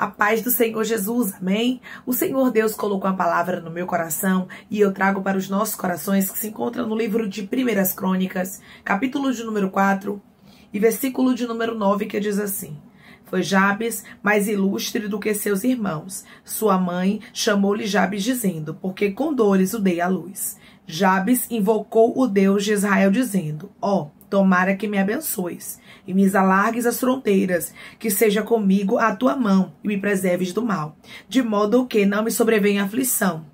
A paz do Senhor Jesus, amém? O Senhor Deus colocou a palavra no meu coração e eu trago para os nossos corações que se encontra no livro de 1 Crônicas, capítulo de número 4 e versículo de número 9, que diz assim: Foi Jabes mais ilustre do que seus irmãos. Sua mãe chamou-lhe Jabes dizendo, porque com dores o dei à luz. Jabes invocou o Deus de Israel dizendo, tomara que me abençoes e me alargues as fronteiras, que seja comigo a tua mão e me preserves do mal, de modo que não me sobrevenha aflição.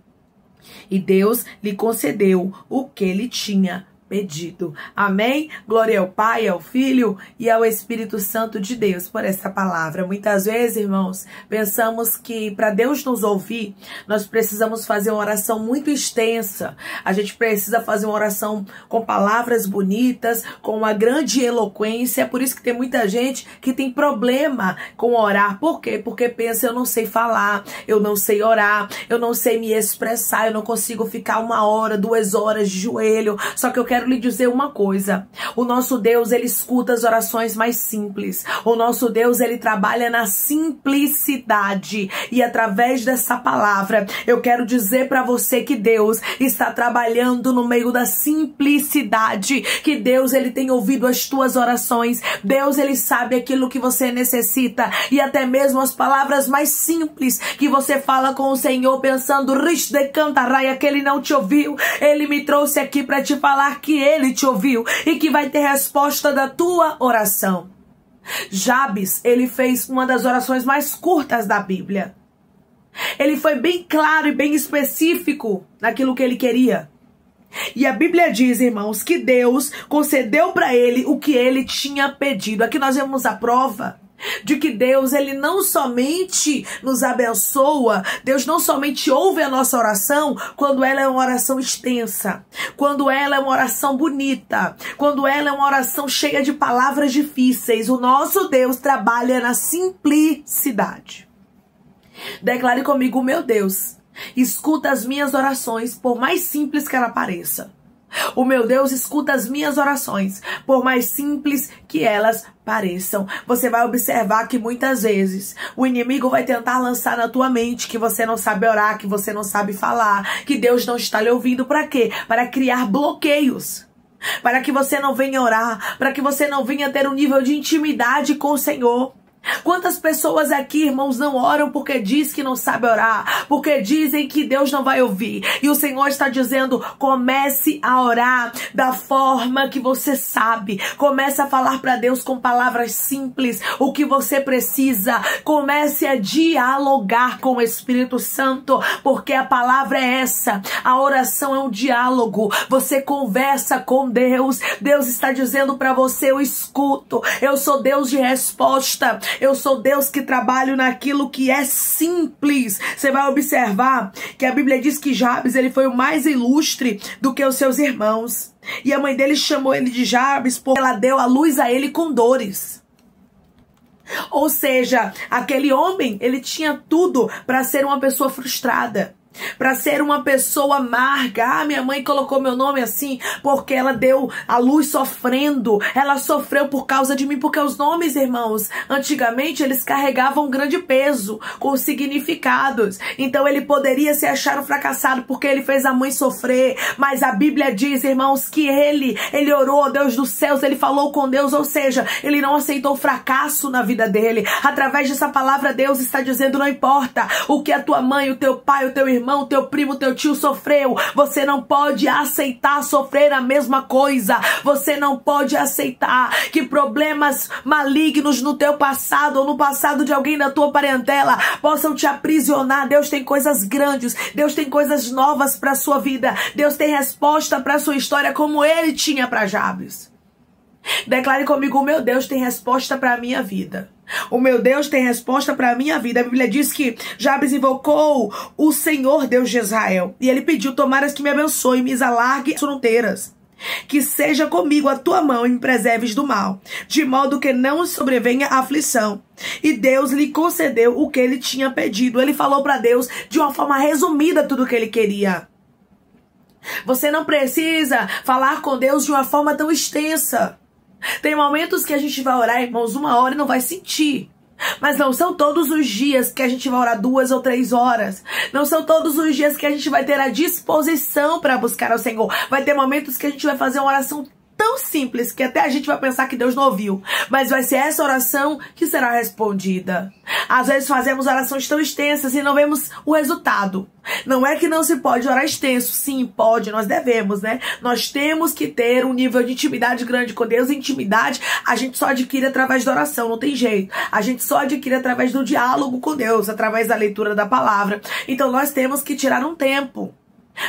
E Deus lhe concedeu o que ele tinha pedido. Amém? Glória ao Pai, ao Filho e ao Espírito Santo de Deus por essa palavra. Muitas vezes, irmãos, pensamos que para Deus nos ouvir, nós precisamos fazer uma oração muito extensa. A gente precisa fazer uma oração com palavras bonitas, com uma grande eloquência. É por isso que tem muita gente que tem problema com orar. Por quê? Porque pensa, eu não sei falar, eu não sei orar, eu não sei me expressar, eu não consigo ficar 1 hora, 2 horas de joelho. Só que eu quero lhe dizer uma coisa: o nosso Deus, ele escuta as orações mais simples. O nosso Deus, ele trabalha na simplicidade. E através dessa palavra, eu quero dizer para você que Deus está trabalhando no meio da simplicidade. Que Deus, ele tem ouvido as tuas orações. Deus, ele sabe aquilo que você necessita. E até mesmo as palavras mais simples que você fala com o Senhor, pensando, Rich de Cantaraia, que ele não te ouviu. Ele me trouxe aqui para te falar que ele te ouviu e que vai ter resposta da tua oração. Jabes, ele fez uma das orações mais curtas da Bíblia. Ele foi bem claro e bem específico naquilo que ele queria. E a Bíblia diz, irmãos, que Deus concedeu para ele o que ele tinha pedido. Aqui nós vemos a prova de que Deus, ele não somente nos abençoa, Deus não somente ouve a nossa oração quando ela é uma oração extensa, quando ela é uma oração bonita, quando ela é uma oração cheia de palavras difíceis. O nosso Deus trabalha na simplicidade. Declare comigo: meu Deus escuta as minhas orações, por mais simples que ela pareça. O meu Deus escuta as minhas orações, por mais simples que elas pareçam. Você vai observar que muitas vezes o inimigo vai tentar lançar na tua mente que você não sabe orar, que você não sabe falar, que Deus não está lhe ouvindo. Para quê? Para criar bloqueios. Para que você não venha orar, para que você não venha ter um nível de intimidade com o Senhor. Quantas pessoas aqui, irmãos, não oram porque diz que não sabe orar, porque dizem que Deus não vai ouvir. E o Senhor está dizendo, comece a orar da forma que você sabe. Comece a falar para Deus com palavras simples o que você precisa. Comece a dialogar com o Espírito Santo, porque a palavra é essa. A oração é um diálogo. Você conversa com Deus. Deus está dizendo para você, eu escuto. Eu sou Deus de resposta. Eu sou Deus que trabalho naquilo que é simples. Você vai observar que a Bíblia diz que Jabes, ele foi o mais ilustre do que os seus irmãos. E a mãe dele chamou ele de Jabes porque ela deu a luz a ele com dores. Ou seja, aquele homem, ele tinha tudo para ser uma pessoa frustrada, para ser uma pessoa amarga. Minha mãe colocou meu nome assim porque ela deu a luz sofrendo. Ela sofreu por causa de mim. Porque os nomes, irmãos, antigamente eles carregavam um grande peso, com significados. Então ele poderia se achar um fracassado porque ele fez a mãe sofrer. Mas a Bíblia diz, irmãos, que ele orou ao Deus dos céus, ele falou com Deus. Ou seja, ele não aceitou o fracasso na vida dele. Através dessa palavra, Deus está dizendo, não importa o que a tua mãe, o teu pai, o teu irmão, teu primo, teu tio sofreu, você não pode aceitar sofrer a mesma coisa. Você não pode aceitar que problemas malignos no teu passado ou no passado de alguém da tua parentela possam te aprisionar. Deus tem coisas grandes, Deus tem coisas novas para a sua vida. Deus tem resposta para a sua história, como ele tinha para Jabes. Declare comigo, o meu Deus tem resposta para a minha vida. O meu Deus tem resposta para a minha vida. A Bíblia diz que Jabes invocou o Senhor Deus de Israel. E ele pediu, tomaras que me abençoe, me alargue as fronteiras. Que seja comigo a tua mão e me preserves do mal, de modo que não sobrevenha aflição. E Deus lhe concedeu o que ele tinha pedido. Ele falou para Deus de uma forma resumida tudo o que ele queria. Você não precisa falar com Deus de uma forma tão extensa. Tem momentos que a gente vai orar, irmãos, 1 hora e não vai sentir. Mas não são todos os dias que a gente vai orar 2 ou 3 horas. Não são todos os dias que a gente vai ter a disposição para buscar ao Senhor. Vai ter momentos que a gente vai fazer uma oração tão simples que até a gente vai pensar que Deus não ouviu. Mas vai ser essa oração que será respondida. Às vezes fazemos orações tão extensas e não vemos o resultado. Não é que não se pode orar extenso. Sim, pode, nós devemos, né? Nós temos que ter um nível de intimidade grande com Deus. Intimidade a gente só adquire através da oração, não tem jeito. A gente só adquire através do diálogo com Deus, através da leitura da palavra. Então nós temos que tirar um tempo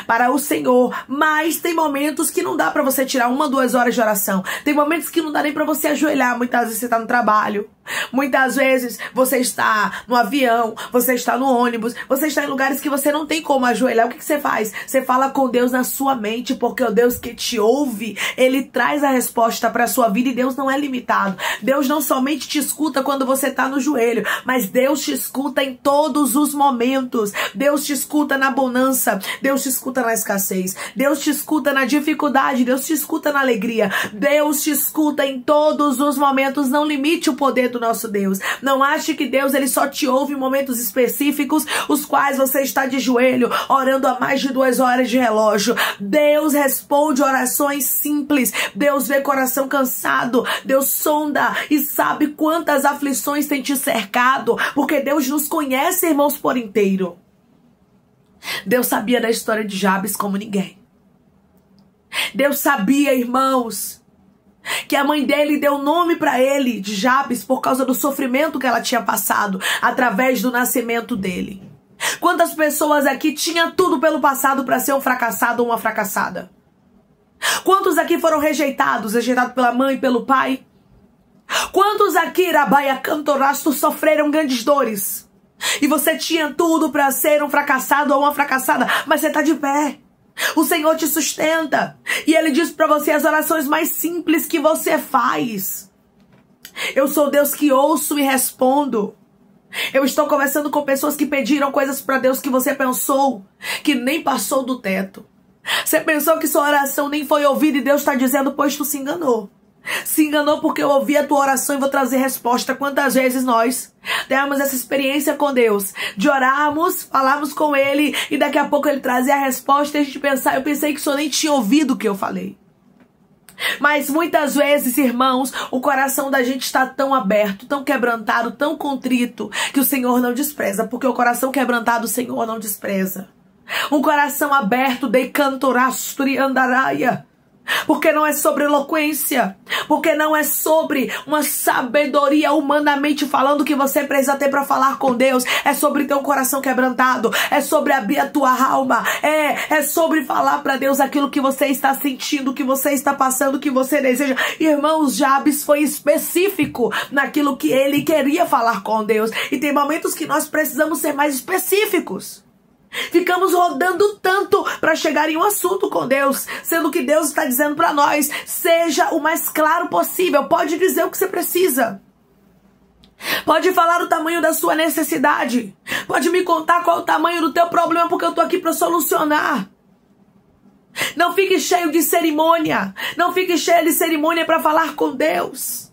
para o Senhor, mas tem momentos que não dá para você tirar 1 ou 2 horas de oração. Tem momentos que não dá nem para você ajoelhar. Muitas vezes você está no trabalho, muitas vezes você está no avião, você está no ônibus, você está em lugares que você não tem como ajoelhar. O que você faz? Você fala com Deus na sua mente, porque o Deus que te ouve, Ele traz a resposta para a sua vida. E Deus não é limitado. Deus não somente te escuta quando você está no joelho, mas Deus te escuta em todos os momentos. Deus te escuta na bonança, Deus te escuta na escassez, Deus te escuta na dificuldade, Deus te escuta na alegria, Deus te escuta em todos os momentos. Não limite o poder do nosso Deus. Não ache que Deus ele só te ouve em momentos específicos, os quais você está de joelho, orando há mais de 2 horas de relógio. Deus responde orações simples. Deus vê coração cansado. Deus sonda e sabe quantas aflições tem te cercado, porque Deus nos conhece, irmãos, por inteiro. Deus sabia da história de Jabes como ninguém. Deus sabia, irmãos, que a mãe dele deu nome para ele de Jabes por causa do sofrimento que ela tinha passado através do nascimento dele. Quantas pessoas aqui tinham tudo pelo passado para ser um fracassado ou uma fracassada? Quantos aqui foram rejeitados pela mãe e pelo pai? Quantos aqui, Rabaia Cantorasto, sofreram grandes dores? E você tinha tudo para ser um fracassado ou uma fracassada, mas você está de pé. O Senhor te sustenta. E Ele diz para você as orações mais simples que você faz. Eu sou Deus que ouço e respondo. Eu estou conversando com pessoas que pediram coisas para Deus que você pensou que nem passou do teto. Você pensou que sua oração nem foi ouvida e Deus está dizendo, pois tu se enganou. Se enganou porque eu ouvi a tua oração e vou trazer resposta. Quantas vezes nós temos essa experiência com Deus, de orarmos, falarmos com Ele e daqui a pouco Ele trazer a resposta e a gente pensar, eu pensei que o Senhor nem tinha ouvido o que eu falei. Mas muitas vezes, irmãos, o coração da gente está tão aberto, tão quebrantado, tão contrito, que o Senhor não despreza, porque o coração quebrantado o Senhor não despreza. Um coração aberto, de cantorasturi andaraia. Porque não é sobre eloquência, porque não é sobre uma sabedoria humanamente falando que você precisa ter para falar com Deus. É sobre ter um coração quebrantado, é sobre abrir a tua alma, é sobre falar para Deus aquilo que você está sentindo, que você está passando, que você deseja. Irmãos, Jabes foi específico naquilo que ele queria falar com Deus. E tem momentos que nós precisamos ser mais específicos. Ficamos rodando tanto para chegar em um assunto com Deus, sendo que Deus está dizendo para nós, seja o mais claro possível. Pode dizer o que você precisa. Pode falar o tamanho da sua necessidade. Pode me contar qual é o tamanho do teu problema, porque eu estou aqui para solucionar. Não fique cheio de cerimônia. Não fique cheio de cerimônia para falar com Deus.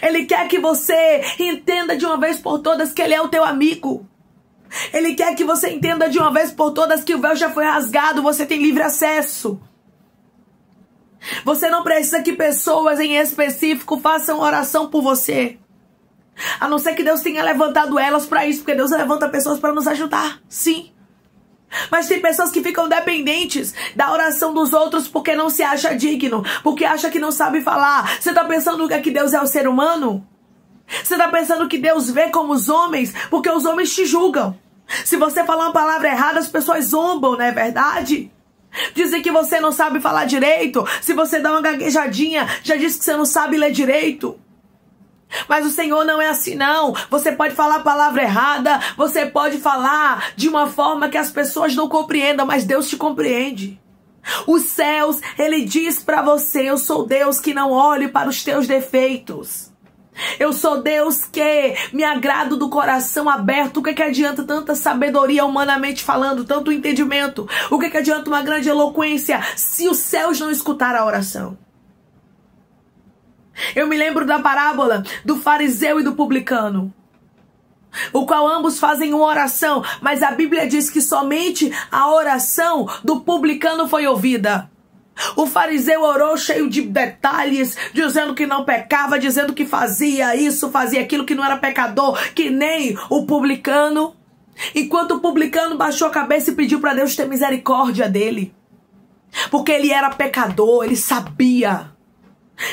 Ele quer que você entenda de uma vez por todas que Ele é o teu amigo. Ele quer que você entenda de uma vez por todas que o véu já foi rasgado, você tem livre acesso. Você não precisa que pessoas em específico façam oração por você. A não ser que Deus tenha levantado elas para isso, porque Deus levanta pessoas para nos ajudar, sim. Mas tem pessoas que ficam dependentes da oração dos outros porque não se acha digno, porque acha que não sabe falar. Você está pensando que Deus é o ser humano? Você está pensando que Deus vê como os homens? Porque os homens te julgam. Se você falar uma palavra errada, as pessoas zombam, não é verdade? Dizem que você não sabe falar direito. Se você dá uma gaguejadinha, já diz que você não sabe ler direito. Mas o Senhor não é assim, não. Você pode falar a palavra errada, você pode falar de uma forma que as pessoas não compreendam, mas Deus te compreende. Os céus, Ele diz para você, eu sou Deus que não olho para os teus defeitos. Eu sou Deus que me agrado do coração aberto. O que adianta tanta sabedoria humanamente falando, tanto entendimento? O que adianta uma grande eloquência se os céus não escutaram a oração? Eu me lembro da parábola do fariseu e do publicano, o qual ambos fazem uma oração, mas a Bíblia diz que somente a oração do publicano foi ouvida. O fariseu orou cheio de detalhes, dizendo que não pecava, dizendo que fazia isso, fazia aquilo, que não era pecador, que nem o publicano. Enquanto o publicano baixou a cabeça e pediu para Deus ter misericórdia dele, porque ele era pecador, ele sabia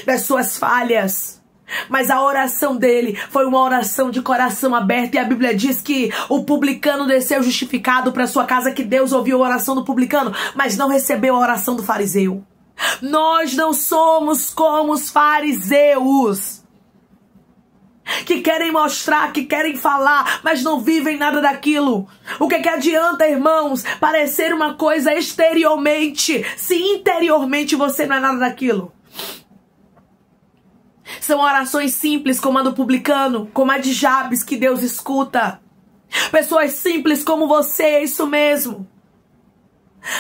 das suas falhas. Mas a oração dele foi uma oração de coração aberto. E a Bíblia diz que o publicano desceu justificado para sua casa, que Deus ouviu a oração do publicano, mas não recebeu a oração do fariseu. Nós não somos como os fariseus, que querem mostrar, que querem falar, mas não vivem nada daquilo. O que adianta, irmãos, parecer uma coisa exteriormente, se interiormente você não é nada daquilo? São orações simples como a do publicano, como a de Jabes, que Deus escuta. Pessoas simples como você, é isso mesmo.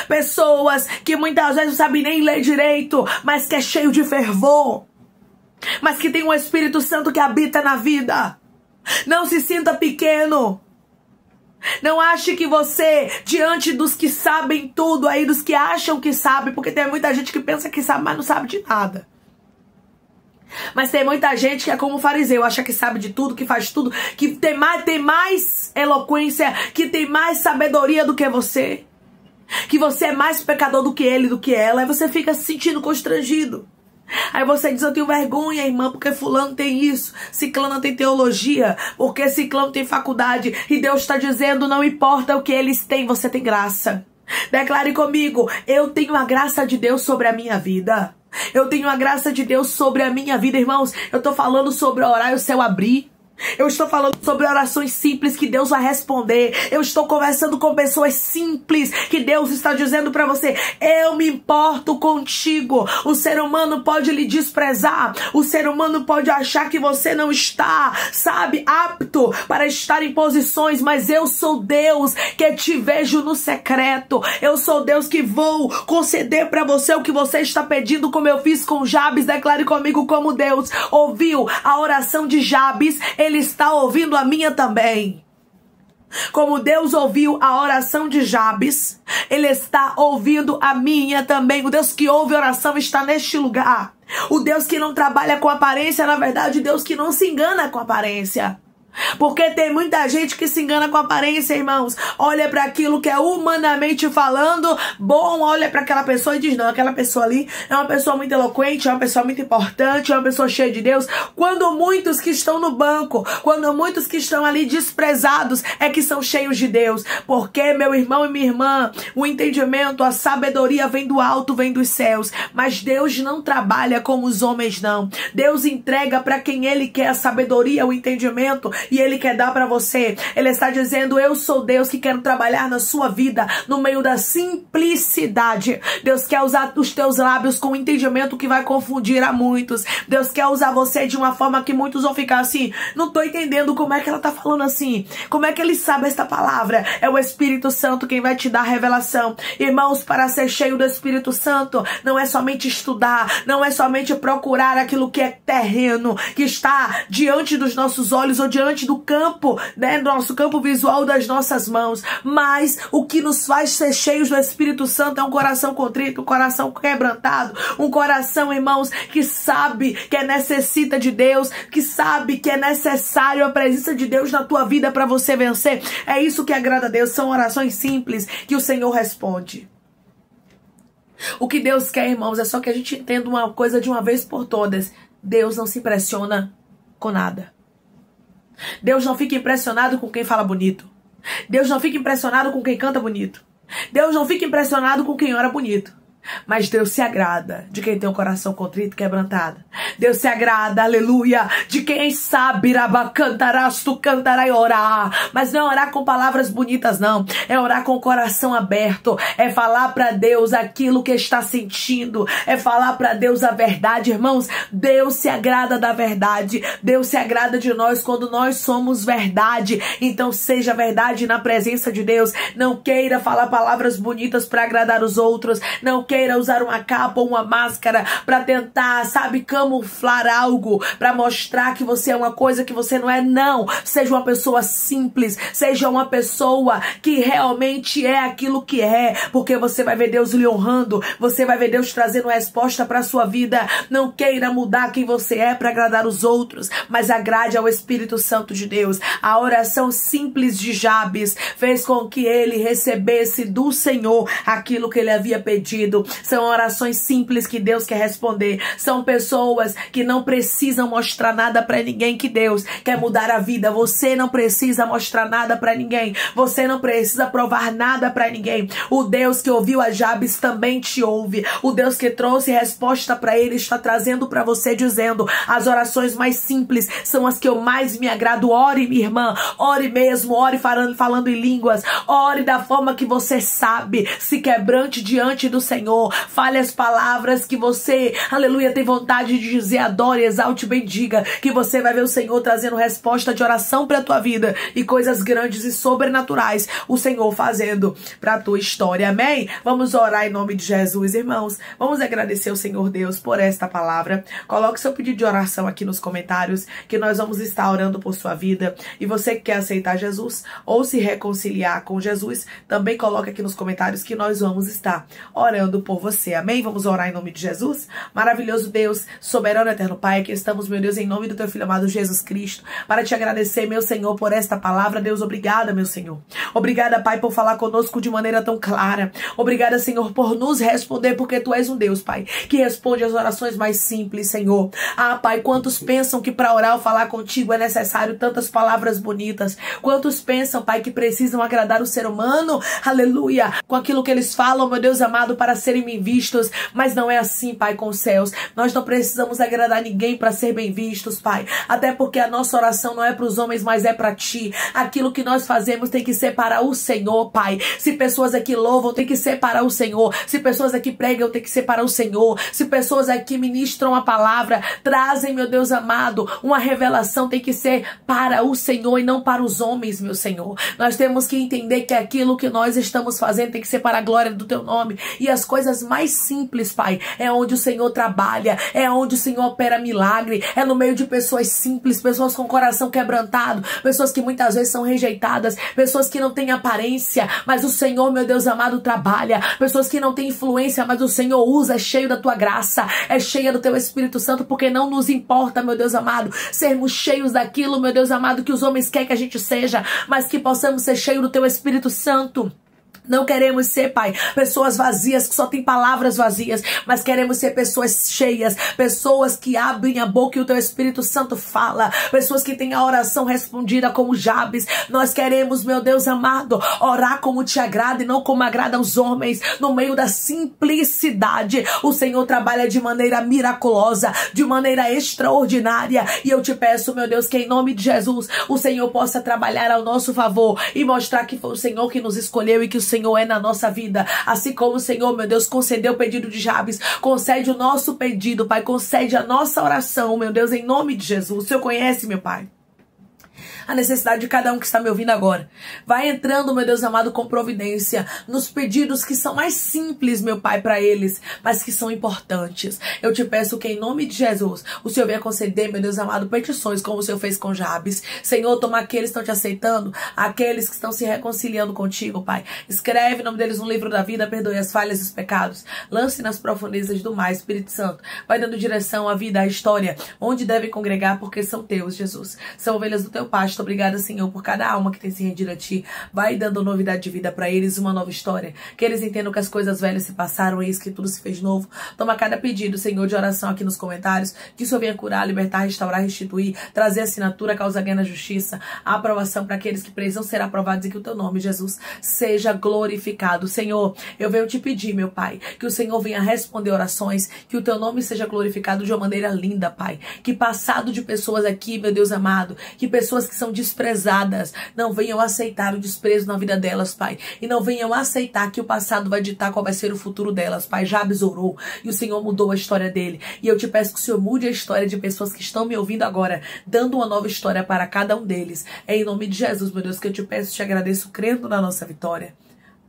Pessoas que muitas vezes não sabem nem ler direito, mas que é cheio de fervor, mas que tem um Espírito Santo que habita na vida. Não se sinta pequeno. Não ache que você, diante dos que sabem tudo aí, dos que acham que sabe, porque tem muita gente que pensa que sabe, mas não sabe de nada. Mas tem muita gente que é como o fariseu, acha que sabe de tudo, que faz tudo, que tem mais eloquência, que tem mais sabedoria do que você, que você é mais pecador do que ele, do que ela. Aí você fica se sentindo constrangido. Aí você diz: eu tenho vergonha, irmã, porque fulano tem isso, ciclano tem teologia, porque ciclano tem faculdade. E Deus está dizendo: não importa o que eles têm, você tem graça. Declare comigo: eu tenho a graça de Deus sobre a minha vida. Eu tenho a graça de Deus sobre a minha vida, irmãos. Eu estou falando sobre orar e o céu abrir. Eu estou falando sobre orações simples que Deus vai responder. Eu estou conversando com pessoas simples que Deus está dizendo para você: eu me importo contigo. O ser humano pode lhe desprezar. O ser humano pode achar que você não está, sabe, apto para estar em posições. Mas eu sou Deus que te vejo no secreto. Eu sou Deus que vou conceder para você o que você está pedindo, como eu fiz com Jabes. Declare comigo: como Deus ouviu a oração de Jabes, Ele está ouvindo a minha também. Como Deus ouviu a oração de Jabes, Ele está ouvindo a minha também. O Deus que ouve a oração está neste lugar. O Deus que não trabalha com aparência, na verdade, o Deus que não se engana com aparência. Porque tem muita gente que se engana com aparência, irmãos. Olha para aquilo que é humanamente falando bom, olha para aquela pessoa e diz: não, aquela pessoa ali é uma pessoa muito eloquente, é uma pessoa muito importante, é uma pessoa cheia de Deus. Quando muitos que estão no banco, quando muitos que estão ali desprezados, é que são cheios de Deus. Porque, meu irmão e minha irmã, o entendimento, a sabedoria vem do alto, vem dos céus. Mas Deus não trabalha como os homens, não. Deus entrega para quem Ele quer a sabedoria, o entendimento, e Ele quer dar para você. Ele está dizendo: eu sou Deus que quero trabalhar na sua vida no meio da simplicidade. Deus quer usar os teus lábios com um entendimento que vai confundir a muitos. Deus quer usar você de uma forma que muitos vão ficar assim: não estou entendendo como é que ela está falando assim, como é que ele sabe esta palavra. É o Espírito Santo quem vai te dar a revelação. Irmãos, para ser cheio do Espírito Santo, não é somente estudar, não é somente procurar aquilo que é terreno, que está diante dos nossos olhos ou diante do campo, né, do nosso campo visual das nossas mãos. Mas o que nos faz ser cheios do Espírito Santo é um coração contrito, um coração quebrantado, um coração, irmãos, que sabe que necessita de Deus, que sabe que é necessário a presença de Deus na tua vida para você vencer. É isso que agrada a Deus. São orações simples que o Senhor responde. O que Deus quer, irmãos, é só que a gente entenda uma coisa de uma vez por todas: Deus não se impressiona com nada. Deus não fica impressionado com quem fala bonito. Deus não fica impressionado com quem canta bonito. Deus não fica impressionado com quem ora bonito. Mas Deus se agrada de quem tem um coração contrito e quebrantado. Deus se agrada, aleluia, de quem sabe cantarás, tu cantarás e orar. Mas não é orar com palavras bonitas, não. É orar com o coração aberto. É falar para Deus aquilo que está sentindo. É falar para Deus a verdade, irmãos. Deus se agrada da verdade. Deus se agrada de nós quando nós somos verdade. Então seja verdade na presença de Deus. Não queira falar palavras bonitas para agradar os outros. Não queira queira usar uma capa ou uma máscara para tentar, sabe, camuflar algo, para mostrar que você é uma coisa que você não é. Não, seja uma pessoa simples, seja uma pessoa que realmente é aquilo que é, porque você vai ver Deus lhe honrando, você vai ver Deus trazendo resposta para sua vida. Não queira mudar quem você é para agradar os outros, mas agrade ao Espírito Santo de Deus. A oração simples de Jabes fez com que ele recebesse do Senhor aquilo que ele havia pedido. São orações simples que Deus quer responder. São pessoas que não precisam mostrar nada para ninguém, que Deus quer mudar a vida. Você não precisa mostrar nada para ninguém. Você não precisa provar nada para ninguém. O Deus que ouviu a Jabes também te ouve. O Deus que trouxe resposta para ele está trazendo para você, dizendo: as orações mais simples são as que eu mais me agrado. Ore, minha irmã, ore mesmo, ore falando em línguas, ore da forma que você sabe, se quebrante diante do Senhor, fale as palavras que você, aleluia, tem vontade de dizer. Adore, exalte, bendiga, que você vai ver o Senhor trazendo resposta de oração para a tua vida e coisas grandes e sobrenaturais o Senhor fazendo para a tua história. Amém? Vamos orar em nome de Jesus, irmãos. Vamos agradecer ao Senhor Deus por esta palavra. Coloque seu pedido de oração aqui nos comentários, que nós vamos estar orando por sua vida. E você que quer aceitar Jesus ou se reconciliar com Jesus, também coloque aqui nos comentários que nós vamos estar orando por você. Amém? Vamos orar em nome de Jesus. Maravilhoso Deus, soberano eterno Pai, aqui estamos, meu Deus, em nome do teu Filho amado Jesus Cristo, para te agradecer, meu Senhor, por esta palavra. Deus, obrigada, meu Senhor. Obrigada, Pai, por falar conosco de maneira tão clara. Obrigada, Senhor, por nos responder, porque tu és um Deus, Pai, que responde as orações mais simples, Senhor. Ah, Pai, quantos pensam que para orar ou falar contigo é necessário tantas palavras bonitas? Quantos pensam, Pai, que precisam agradar o ser humano, aleluia, com aquilo que eles falam, meu Deus amado, para serem bem vistos? Mas não é assim, Pai, com os céus. Nós não precisamos agradar ninguém para ser bem vistos, Pai, até porque a nossa oração não é para os homens, mas é para ti. Aquilo que nós fazemos tem que ser para o Senhor, Pai. Se pessoas aqui louvam, tem que ser para o Senhor. Se pessoas aqui pregam, tem que ser para o Senhor. Se pessoas aqui ministram a palavra, trazem, meu Deus amado, uma revelação, tem que ser para o Senhor e não para os homens, meu Senhor. Nós temos que entender que aquilo que nós estamos fazendo tem que ser para a glória do teu nome. E as coisas mais simples, Pai, é onde o Senhor trabalha, é onde o Senhor opera milagre, é no meio de pessoas simples, pessoas com coração quebrantado, pessoas que muitas vezes são rejeitadas, pessoas que não têm aparência, mas o Senhor, meu Deus amado, trabalha, pessoas que não têm influência, mas o Senhor usa, é cheio da tua graça, é cheia do teu Espírito Santo, porque não nos importa, meu Deus amado, sermos cheios daquilo, meu Deus amado, que os homens querem que a gente seja, mas que possamos ser cheios do teu Espírito Santo. Não queremos ser, Pai, pessoas vazias, que só tem palavras vazias, mas queremos ser pessoas cheias, pessoas que abrem a boca e o teu Espírito Santo fala, pessoas que têm a oração respondida como Jabes. Nós queremos, meu Deus amado, orar como te agrada e não como agrada aos homens. No meio da simplicidade, o Senhor trabalha de maneira miraculosa, de maneira extraordinária, e eu te peço, meu Deus, que em nome de Jesus, o Senhor possa trabalhar ao nosso favor e mostrar que foi o Senhor que nos escolheu e que o Senhor é na nossa vida. Assim como o Senhor, meu Deus, concedeu o pedido de Jabes, concede o nosso pedido, Pai, concede a nossa oração, meu Deus, em nome de Jesus. O Senhor conhece, meu Pai, a necessidade de cada um que está me ouvindo agora. Vai entrando, meu Deus amado, com providência nos pedidos que são mais simples, meu Pai, para eles, mas que são importantes. Eu te peço que em nome de Jesus, o Senhor venha conceder, meu Deus amado, petições como o Senhor fez com Jabes. Senhor, toma aqueles que estão te aceitando, aqueles que estão se reconciliando contigo, Pai. Escreve o nome deles no livro da vida, perdoe as falhas e os pecados. Lance nas profundezas do mar, Espírito Santo. Vai dando direção à vida, à história, onde devem congregar, porque são teus, Jesus. São ovelhas do teu pasto. Obrigada, Senhor, por cada alma que tem se rendido a ti. Vai dando novidade de vida para eles, uma nova história. Que eles entendam que as coisas velhas se passaram, eis que tudo se fez novo. Toma cada pedido, Senhor, de oração aqui nos comentários. Que o Senhor venha curar, libertar, restaurar, restituir, trazer assinatura, causa ganha na justiça, a aprovação para aqueles que precisam ser aprovados e que o teu nome, Jesus, seja glorificado. Senhor, eu venho te pedir, meu Pai, que o Senhor venha responder orações, que o teu nome seja glorificado de uma maneira linda, Pai. Que passado de pessoas aqui, meu Deus amado, que pessoas que são desprezadas não venham aceitar o desprezo na vida delas, Pai, e não venham aceitar que o passado vai ditar qual vai ser o futuro delas, Pai. Jabes orou e o Senhor mudou a história dele, e eu te peço que o Senhor mude a história de pessoas que estão me ouvindo agora, dando uma nova história para cada um deles. É em nome de Jesus, meu Deus, que eu te peço e te agradeço, crendo na nossa vitória.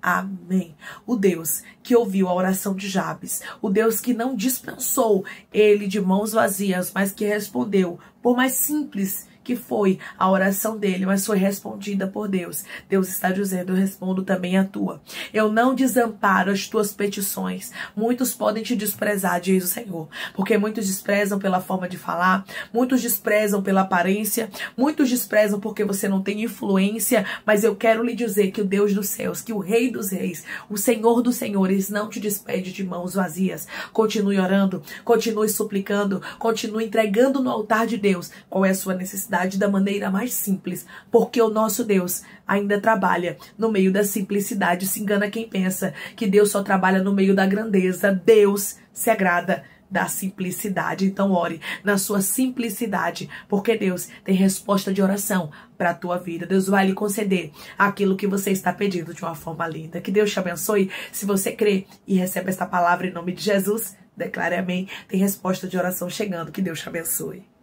Amém. O Deus que ouviu a oração de Jabes, o Deus que não dispensou ele de mãos vazias, mas que respondeu, por mais simples que foi a oração dele, mas foi respondida por Deus. Deus está dizendo, eu respondo também a tua. Eu não desamparo as tuas petições. Muitos podem te desprezar, diz o Senhor, porque muitos desprezam pela forma de falar, muitos desprezam pela aparência, muitos desprezam porque você não tem influência, mas eu quero lhe dizer que o Deus dos céus, que o Rei dos Reis, o Senhor dos Senhores não te despede de mãos vazias. Continue orando, continue suplicando, continue entregando no altar de Deus qual é a sua necessidade da maneira mais simples, porque o nosso Deus ainda trabalha no meio da simplicidade. Se engana quem pensa que Deus só trabalha no meio da grandeza. Deus se agrada da simplicidade. Então ore na sua simplicidade, porque Deus tem resposta de oração para a tua vida. Deus vai lhe conceder aquilo que você está pedindo de uma forma linda. Que Deus te abençoe. Se você crê e recebe esta palavra em nome de Jesus, declare amém. Tem resposta de oração chegando. Que Deus te abençoe.